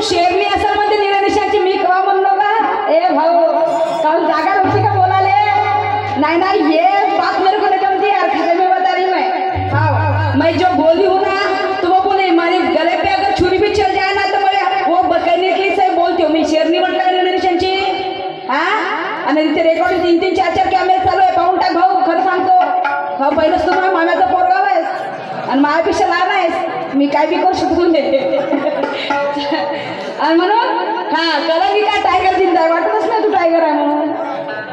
शेरनी असल म्हणते निरनिशाची मी कवा म्हणलो का ए भाऊ काहून जागा होती का बोलाले नहीं नहीं ये बात मेरे को नहीं जमती यार खत्म में बता रही मैं जो बोली हूँ ना तो वो बोले हमारे गले पे अगर छुरी भी चल जाए ना तो मैं वो बकरने से बोलती हूँ मी शेरनी म्हटलं का निरनिशाची हाँ आणि तिथे रेकॉर्डिंग 3-3 4-4 कॅमेरे चालू आहे पाहून टाक भाऊ खरं सांगतो भाऊ पहिलंच तुम्हाला माम्याचा पोरगा आहेस आणि माझ्यापेक्षा लहान आहेस मी काय बी करू शकतो आणि म्हणून हा कलंगी का टायगर जिंदा आहे वाटतच नाही तू टायगर आहे म्हणून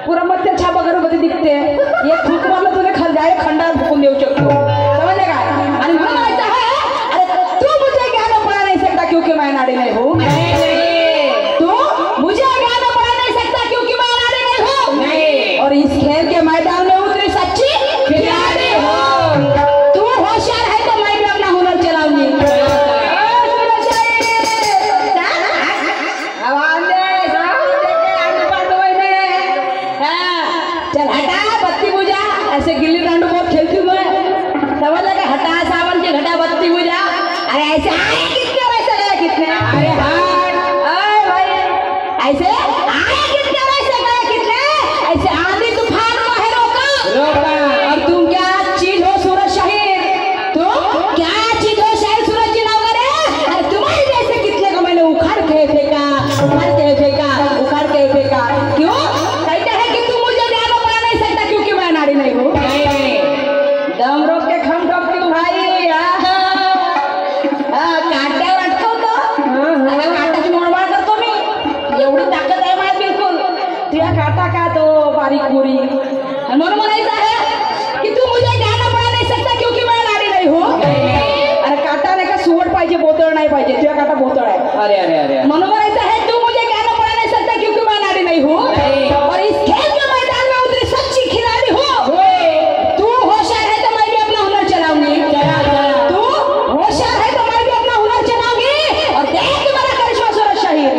पुरा मध्य छापा मध्ये दिखते एक फूक मारलं तुला डायरेक्ट खंडार फुकून देऊ शकतो समजले का आणि म्हणून म्हणायचं आहे अरे तू मुझे ज्ञान पढ़ा नहीं सकता क्योंकि मैं नाड़ी नहीं हूँ तू मुझे ज्ञान पढ़ा नहीं सकता क्योंकि मैं नाड़ी नहीं हूँ और इस खेल के मैदान में उतरी सच्ची खिलाड़ी हो तू होशियार है तो मैं भी अपना हुनर चलाऊंगी चल हटा बत्ती बुझा ऐसे गिल्ली डंडू बहुत खेलती हूँ मैं समझ लगा हटा सावन के घटा बत्ती बुझा अरे ऐसे आए कितने वैसे गए कितने अरे हाँ भाई ऐसे आए कितने वैसे गए कितने ऐसे आंधी तूफान है रोका और तुम क्या चीज हो सूरज शहीर तुम क्या चीज हो शहीर सूरज जी नौकर है अरे तुम्हारे जैसे कितने को मैंने उखाड़ के फेंका उखाड़ के फेंका क्यों कहते हैं कि तुम मुझे ज्ञान पढ़ा नहीं सकता क्योंकि मैं नाड़ी नहीं हूँ दम रोक के खम ठोक क्यों भाई काट्यावर अटकवतो काटाची मोडमाड करतो मी एवढी ताकद आहे माझ्यात बिलकुल तुझ्या काटा का तो बारीक बुरी म्हणून म्हणायचं आहे की तू मुझे ज्ञान पढ़ा नहीं सकता क्योंकि मैं नाड़ी नहीं हूँ अरे काटा नाही का सुवट पाहिजे बोतळ नाही पाहिजे तुझ्या काटा बोतळ आहे अरे अरे अरे म्हणून म्हणायचं आहे तू मुझे ज्ञान पढ़ा नहीं सकता क्योंकि मैं नाड़ी नहीं हूँ और इस खेल के मैदान में उतरी सच्ची खिलाड़ी हो तू होशियार है तो मैं भी अपना हुनर चलाऊंगी तू होशियार है तो मैं भी अपना हुनर चलाऊंगी और देख मेरा करिश्मा सूरज शहीद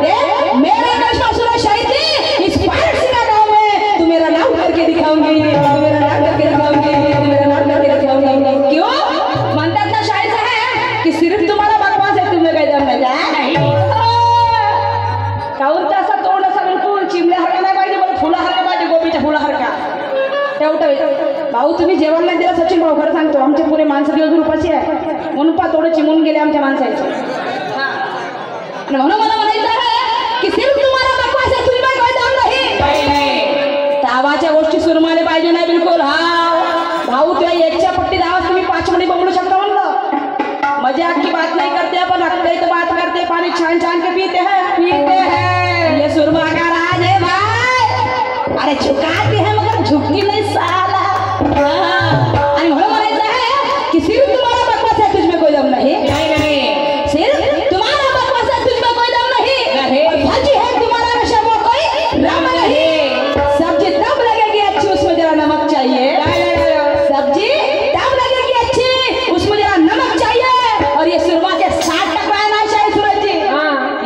देख मेरा करिश्मा सूरज शहीद थी इस पारसी का गाँव में तू मेरा नाम करके दिखाऊंगी तू मेरा नाम करके दिखाऊंगी तू मेरा नाम करके दिखाऊंगी क्यों म्हणतात ना शाळेत आहे की सिर्फ तुम्हाला बकवास आहे तुम्ही काही दम नाही काहून तसा तोंड असा बिलकुल चिमल्यासारखा नाही पाहिजे पण फुलासारखा पाहिजे गोपीच्या फुलासारखा तेवढं भाऊ तुम्ही जेवण नाही दिला सचिन भाऊ खरं सांगतो आमचे पुरे माणसं दिवसभर उपाशी आहे म्हणून पा थोडं चिमून गेले आमच्या माणसाचे आणि म्हणून मला म्हणायचं आहे की सिर्फ तुम्हाला बकवास आहे तुम्ही काही दम नाही तावाच्या गोष्टी सुरमाले पाहिजे नाही बिलकुल हा भाऊ तुझ्या एकच्या पट्टीत आवाज तुम्ही 5 मिनिट बघू शकता म्हणलं मजाक की बात नहीं करते अपन रखते तो बात करते पानी छान छान के पीते हैं ये सुरमा का राज है भाई अरे झुकाते हैं मगर झुकती नहीं साला आणि म्हणून म्हणायचं आहे की सिर्फ तुम्हारा बकवास है तुझमें कोई दम नहीं सिर्फ तुम्हारा बकवास है तुझमें कोई दम नहीं और भजी है तुम्हारा नशा वो कोई रम नहीं सब्जी तब लगेगी अच्छी उसमें जरा नमक चाहिए सब्जी तब लगेगी अच्छी उसमें जरा नमक चाहिए और ये सुरमा के 60 टकराना है शायद सूरज जी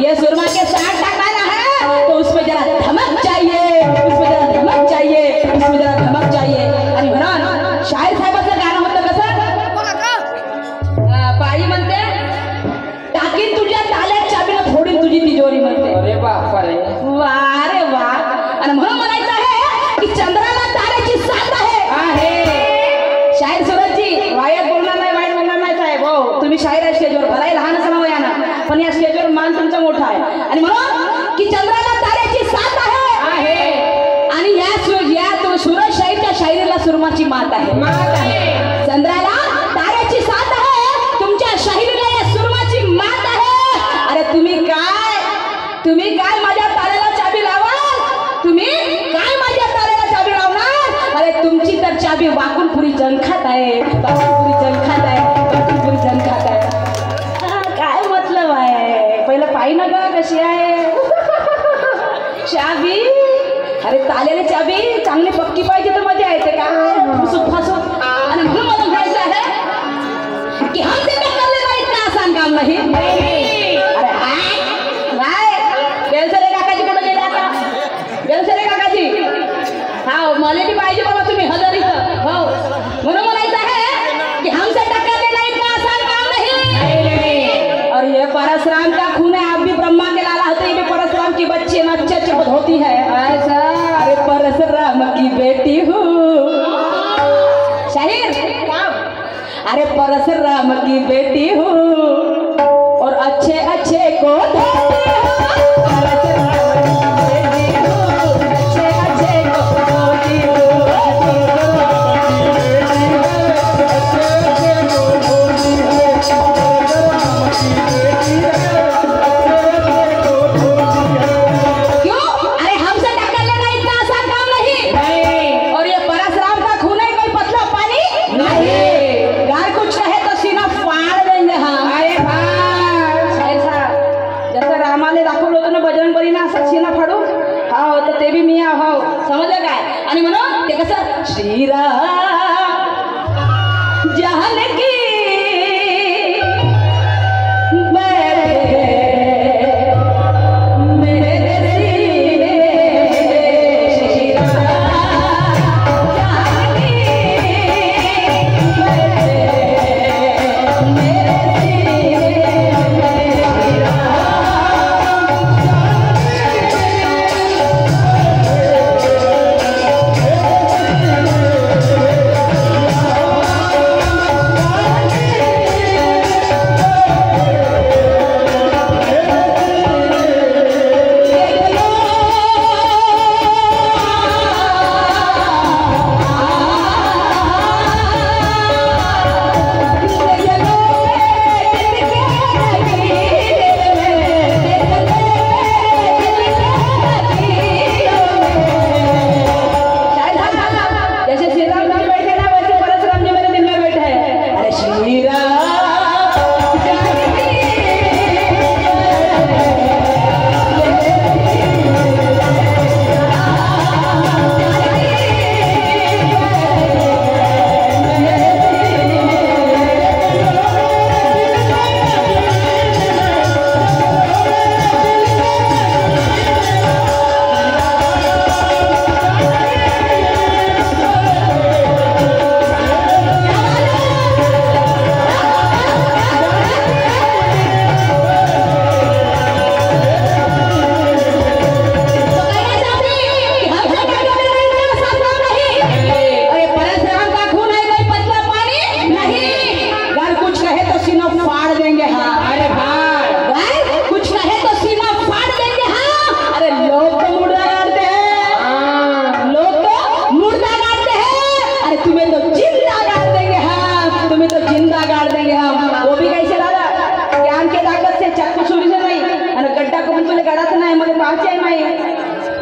ये सुरमा के 60 टकराना है तो उसमें जरा धमक चाहिए उसमें जरा धमक चाहिए उसमें जरा धमक चाहिए आणि म्हणून शाहीर साहेबाचं गाणं होतं कसं बाई म्हणते टाकीन तुझ्या ताल्यात चाबीनं फोडीन तुझी तिजोरी म्हणते अरे बाप रे वा रे वा आणि म्हणून म्हणायचं आहे की चंद्राला ताऱ्याची साथ आहे शाहीर सूरजजी वायात बोलणार नाही वाईट बोलणार नाही साहेब हो तुम्ही शाहीर आहे स्टेजवर भराय लहान असं नाव यानं पण या स्टेजवर मान तुमचा मोठा आहे आणि म्हणून की चंद्राला ताऱ्याची साथ आहे आणि या सूरज शाहीरच्या शाहिरीला सुरमाची मात आहे चंद्राला ताऱ्याची साथ आहे तुमच्या शाहिरीला या सुरमाची मात आहे अरे तुम्ही काय माझ्या ताऱ्याला चाबी लावाल तुम्ही काय माझ्या ताऱ्याला चाबी लावणार अरे तुमची तर चाबी वाकून पुरी जनखात आहे काय मतलब आहे पहिलं पाहिलं ना का कशी आहे चाबी अरे ताल्याने चाबी चांगली पक्की पाहिजे तर मजा येते का फासून आणि म्हणून मला म्हणायचं आहे की हमसे टक्कर लेना इतना आसान काम नहीं अरे बेलसरे काकाजी कुठं गेले आता बेलसरे काकाजी हा मला बी पाहिजे बाबा तुम्ही हजर इथं हो म्हणून म्हणायचं आहे की हमसे टक्कर लेना इतना आसान काम नहीं और ये परशुराम का खून है आप भी होती है ऐसा। अरे परशुराम की बेटी हूँ शाहिर। अरे परशुराम की बेटी हूँ और अच्छे अच्छे को धोती हूँ। श्रीराम जानकी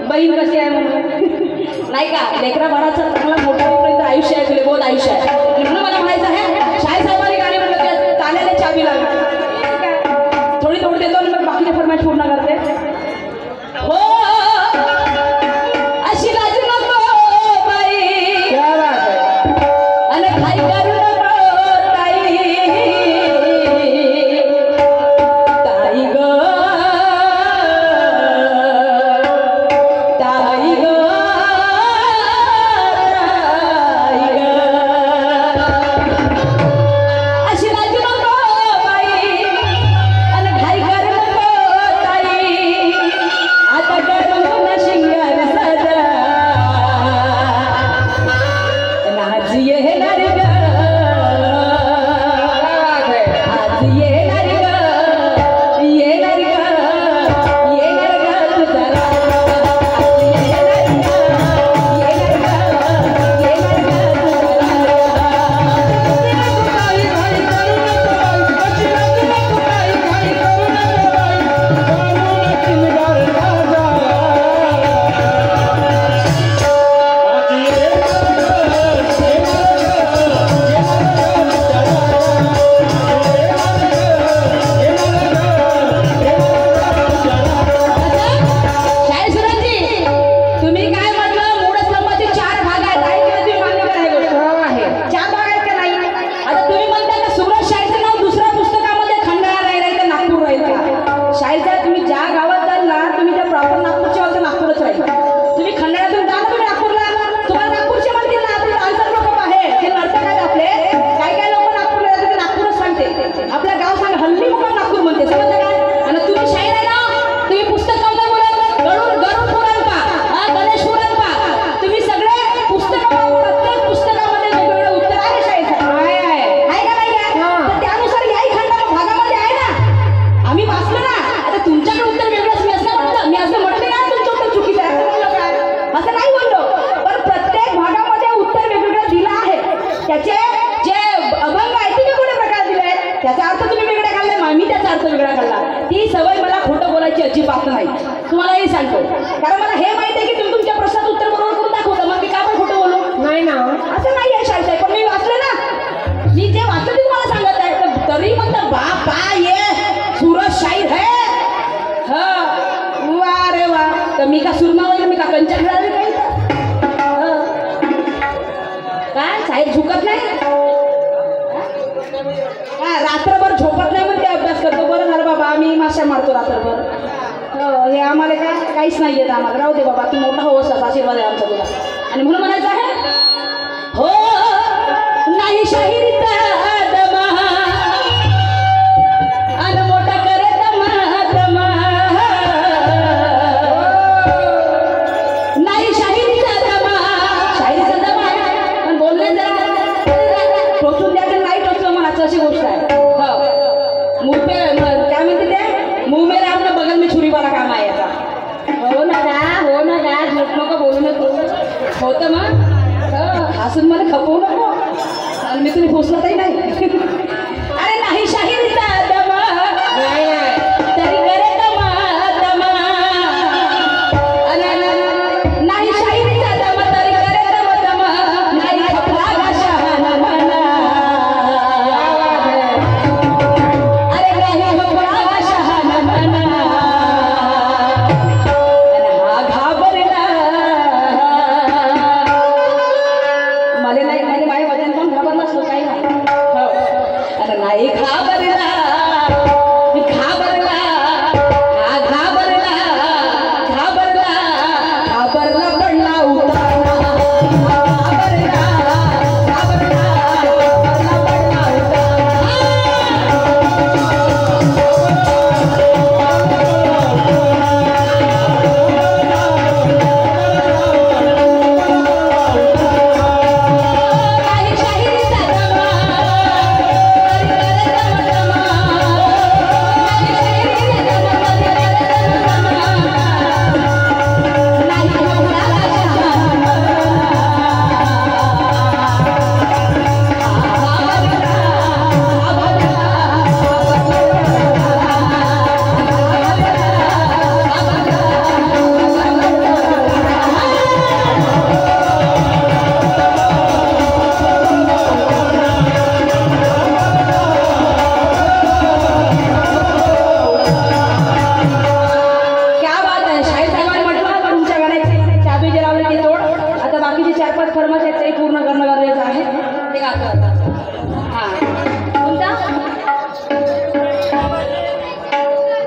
बहीण कशी आहे म्हणून नाही का लेकरा बाळाचं चांगला मोठा होईपर्यंत आयुष्य आहे तुले बहुत आयुष्य आहे म्हणून मला म्हणायचं आहे शाही साहेबांनी गाणी म्हणलं की ताल्याने चाबी लागली थोडी थोडी देतो आणि मग बाकीचे फरमाईश पूर्ण करते हो अशी लाज नको बाई क्या बात है अरे खाई करू नको ताई ताई ग आता वेगळा काढला. ती सवय मला खोटं बोलायची अजिबात नाही, तुम्हालाही सांगतो. कारण मला हे माहिती आहे की तुम्ही तुमच्या प्रश्नाचं उत्तर बरोबर करून दाखवता, मग मी का पण खोटं बोलू? नाही ना, असं नाही आहे शाळेत. पण मी वाचलं ना, मी जे वाचलं ते तुम्हाला सांगत आहे. तरी म्हणतात बापा ये सूरज शाहीर है. वा रे वा. तर मी का सुरमा वगैरे, मी का कंचा खेळावी काही? काय शाहीर झुकत नाही काय? रात्रभर झोपत नाही म्हणते, अभ्यास करतो. बरं झालं बाबा, आम्ही माश्या मारतो रात्रभर. हे आम्हाला काय काहीच नाही येत आम्हाला. राहू दे बाबा, तू मोठा हो, असा आशीर्वाद आहे आमचा तुला. आणि म्हणून म्हणायचं आहे हो नाही शाहिरीचा दमा अन मोठा करे दमा दमा. नाही शाहिरीचा दमा, शाहिरीचा दमा पण बोलण्यात जरा टोचून द्यायचं नाही, टोचलं म्हणायचं अशी गोष्ट आहे. मुंह पे काय म्हणते ते, मुंह में राम ना बगल में छुरी वाला काम आहे याचा. हो ना का, हो ना का, झूठ नको बोलू नको. होतं मग हसून मला खपवू नको, आणि मी तुम्ही पोचलतही नाही. अरे नाही शाहिरीचा दमा तरी करे दमा दमा. नाही शाहिरीचा दमा तरी करे दमा दमा. नाही खपला का शहाणा म्हणा. अरे नाही खपला का शहाणा म्हणा. हा घाबरला मला नाही, म्हणजे माझ्या वजन पण घाबरला असतो काही नाही. हो अरे नाही घाबरला, घाबरला, हा घाबरला, घाबरला, घाबरला पडला उतारला. घाबरला, घाबरला, घाबरला पडला उतारला. नाही शाहिरीचा दमा तरी करे दमा दमा. नाही शाहिरीचा दमा तरी करे दमा दमा. नाही खपला का शहाणा म्हणा. क्या बात आहे. शाहीर साहेबांनी म्हटलं तुमच्या गाण्याची चाबी जे लावली ती तोड. आता बाकीचे 4-5 फरमाश आहेत ते पूर्ण करणं गरजेचं आहे. ते गातो आता. हां कोणता?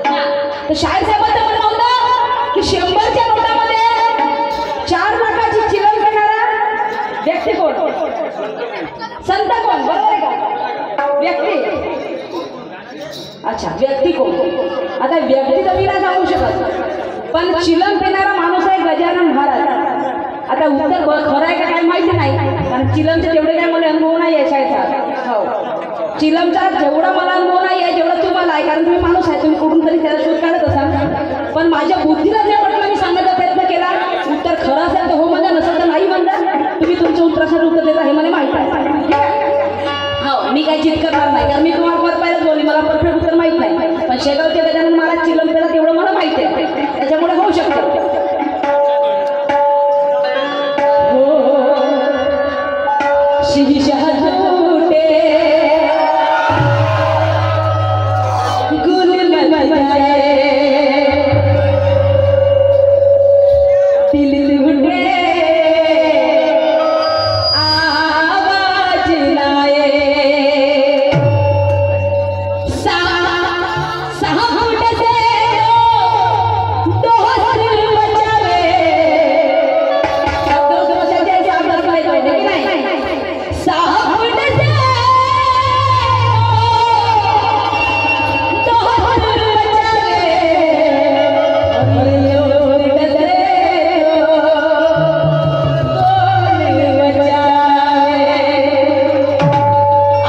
हां, तर शाहीर साहेबांचं म्हणणं होतं की 100च्या नोटामध्ये 4 लाखाची चिलम करणारा व्यक्ती कोण? संत कोण? बरोबर आहे का? व्यक्ती. अच्छा, व्यक्ती कोण? आता व्यक्ती तर मी नाही सांगू शकत, पण चिलम पिणारा माणूस आहे गजानन महाराज. आता उत्तर खरं आहे का काय माहिती नाही, कारण चिलमचे तेवढे काय मला अनुभव नाही आहे शाळेचा. हो चिलमचा जेवढा मला अनुभव नाही आहे जेवढा तुम्हाला आहे, कारण तुम्ही माणूस आहे, तुम्ही कुठून तरी त्याला शोध काढत असाल. पण माझ्या बुद्धीला जे म्हटलं मी सांगण्याचा प्रयत्न केला. उत्तर खरं असेल तर हो म्हणा, नसेल तर नाही म्हणा. तुम्ही तुमच्या उत्तरासाठी उत्तर देता हे मला माहिती आहे. ठीक आहे. हो मी काही जिद करणार नाही, कारण मी तुम्हाला परत बोलली मला परफेक्ट उत्तर माहित नाही. पण शेगावचे गजानन महाराज चिलम पेला तेवढं मला माहिती आहे, त्याच्यामुळे होऊ शकतं. शीशा झूठे गुल लगाए दिल झूठे आवाज लाए. सहा फुट से दोस्त बचावे. दोस्त बचावे ऐसे आप दस पाहिजे की नाही. 6 फुट से दोस्त बचावे.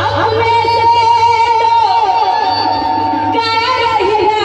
अपने से तो कर ही है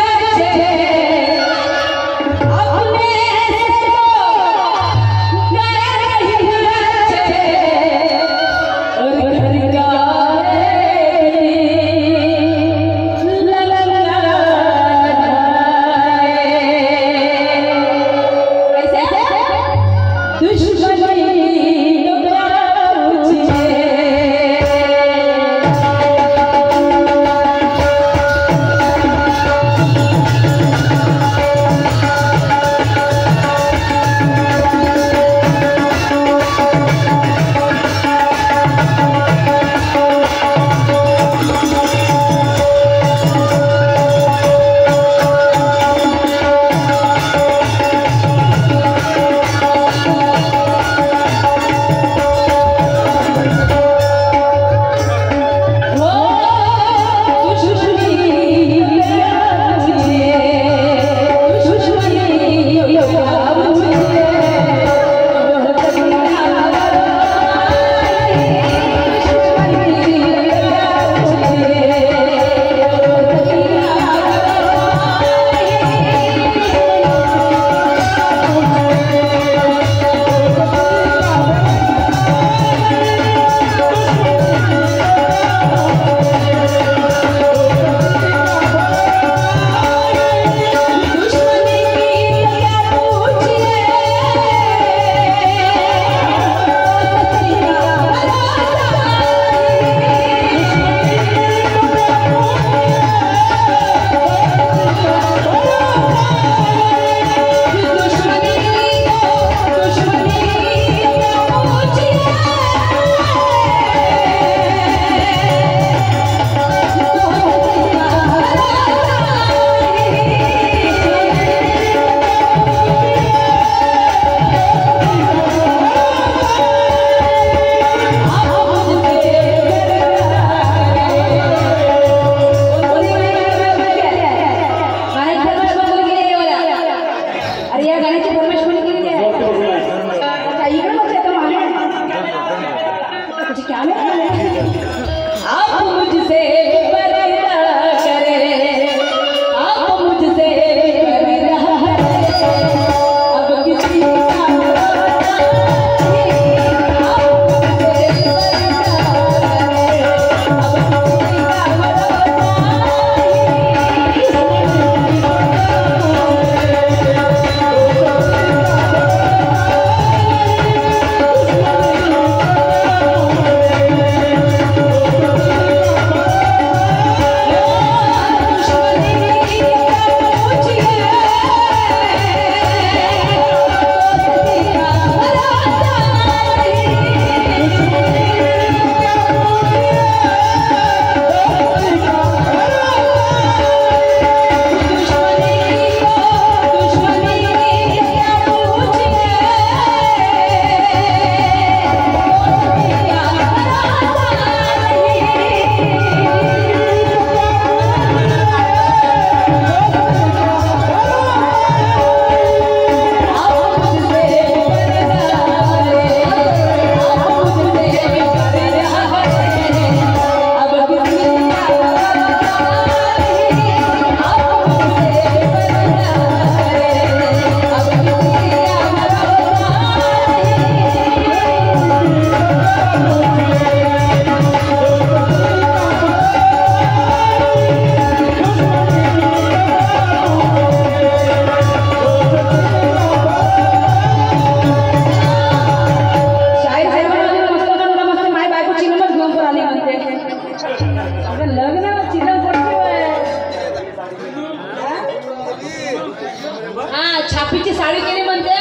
हा छापीची साडी केली म्हणते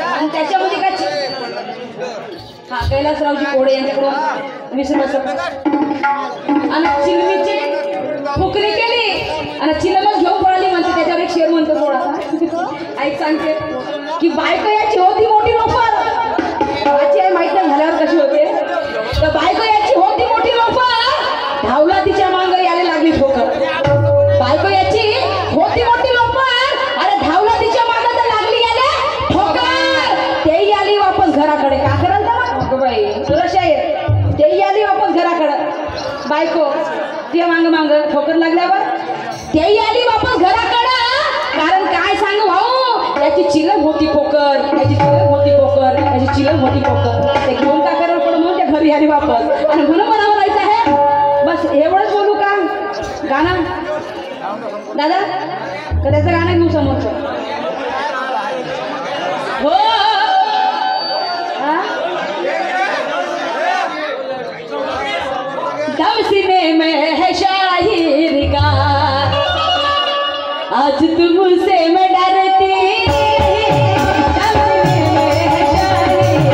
आणि त्याच्यामध्ये काय हा कैलासरावजी कोडे यांच्याकडून 20 आणि चिलमीची फुकरी केली आणि चिलमच घेऊन पळाली म्हणते त्याच्यावर एक शेर म्हणतो थोडासा ऐक सांगते की बायको याची होती मोठी लोफर माझी आई माहित नाही झाल्यावर कशी होते तर बायको याची होती मोठी लोफर धावला तिच्या मांग यायला लागली ठोकर बायको याची होती मोठी लोफर अरे धावला तिच्या मांग तर लागली यायला ठोकर तेही आली वापस घराकडे का कराल बाई तुला शाहीर तेही आली वापस घराकडे बायको ते मांग ठोकर लागल्यावर तेही आली वापस घराकडे कारण काय सांग भाऊ याची चिलम होती पोकर याची चिलम होती पोकर याची चिलम होती पोकर ते घेऊन का करायला पडून म्हणून त्या घरी आली वापस आणि म्हणून म्हणावं जायचं आहे बस एवढंच बोलू का गाणं दादा तर त्याचं गाणं घेऊ समोरचं हो दम सीने में है शाहिर का आज तुमसे मैं डरती दम सीने में है शाहिर का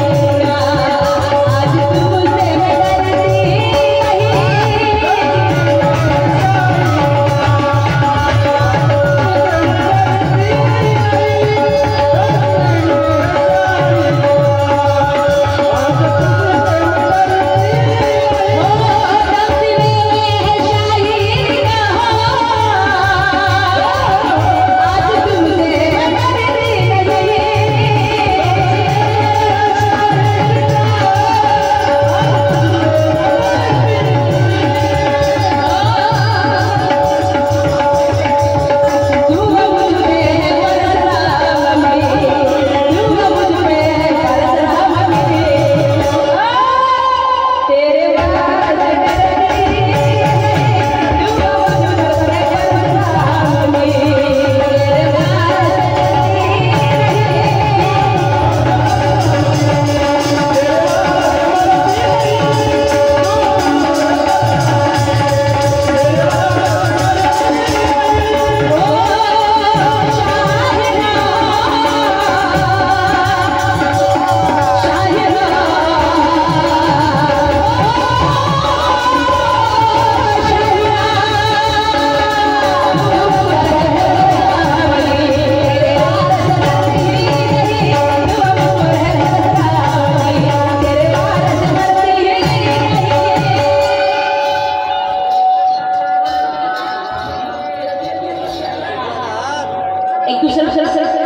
आज तुमसे मैं डरती एक दूसरे